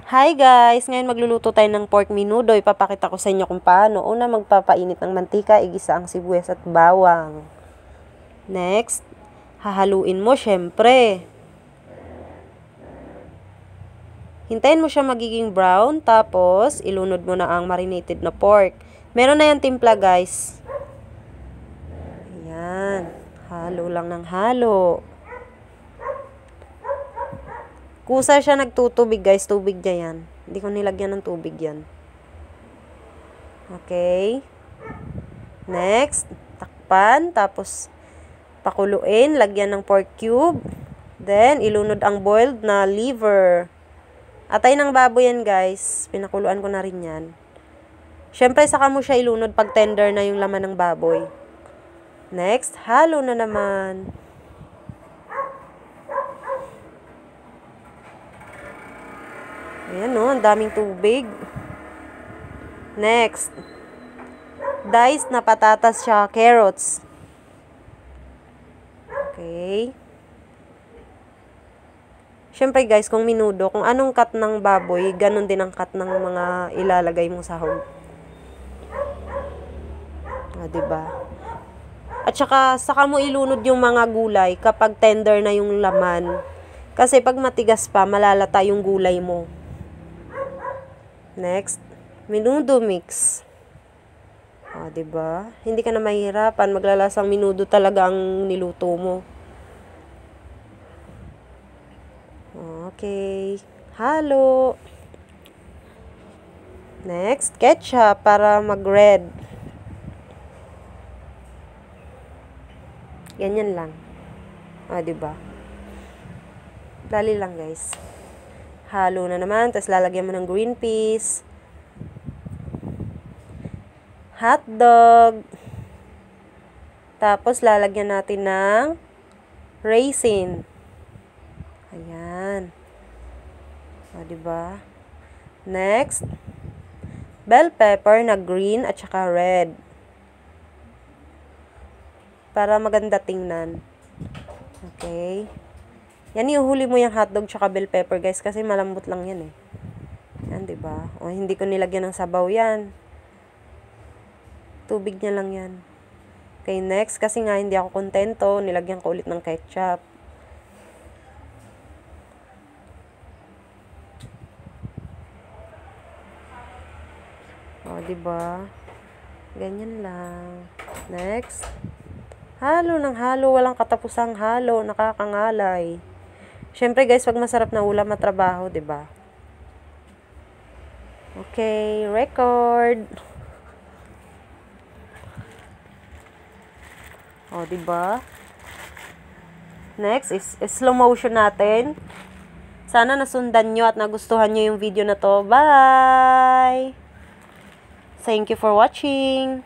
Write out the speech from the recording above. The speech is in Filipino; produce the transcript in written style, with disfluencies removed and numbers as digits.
Hi guys! Ngayon magluluto tayo ng pork menudo. Ipapakita ko sa inyo kung paano. Una, magpapainit ng mantika, igisa ang sibuyas at bawang. Next, hahaluin mo syempre. Hintayin mo siya magiging brown, tapos ilunod mo na ang marinated na pork. Meron na yan timpla guys. Ayan, halo lang ng halo. Kusa siya nagtutubig guys, tubig niya yan. Hindi ko nilagyan ng tubig yan. Okay. Next, takpan, tapos pakuluin, lagyan ng pork cube. Then, ilunod ang boiled na liver. Atay ng baboy yan guys, pinakuluan ko na rin yan. Syempre, saka mo siya ilunod pag tender na yung laman ng baboy. Next, halo na naman. Ayan o, ang daming tubig. Next, diced na patatas siya, carrots. Okay. Siyempre guys, kung menudo, kung anong cut ng baboy, ganun din ang cut ng mga ilalagay mong sahog. Diba? At saka mo ilunod yung mga gulay kapag tender na yung laman. Kasi pag matigas pa, malalata yung gulay mo. Next, menudo mix. Diba? Hindi ka na mahirapan. Maglalasang menudo talaga ang niluto mo. Okay. Halo. Next, ketchup para mag-red. Ganyan lang. Diba? Dali lang guys. Halo na naman, tapos lalagyan mo ng green peas, hotdog, tapos lalagyan natin ng raisin. Ayan. Diba? Next, bell pepper na green at saka red. Para maganda tingnan. Okay. Yan, ihuli mo yung hotdog tsaka bell pepper guys kasi malambot lang yan eh. Yan, diba? O, hindi ko nilagyan ng sabaw yan. Tubig niya lang yan. Okay, next. Kasi nga hindi ako kontento, nilagyan ko ulit ng ketchup. O, diba? Ganyan lang. Next. Halo ng halo, walang katapusang halo, nakakangalay. Syempre guys, pag masarap na ulam, matrabaho, 'di ba? Okay, record. 'Di ba? Next is slow motion natin. Sana nasundan nyo at nagustuhan nyo yung video na to. Bye! Thank you for watching.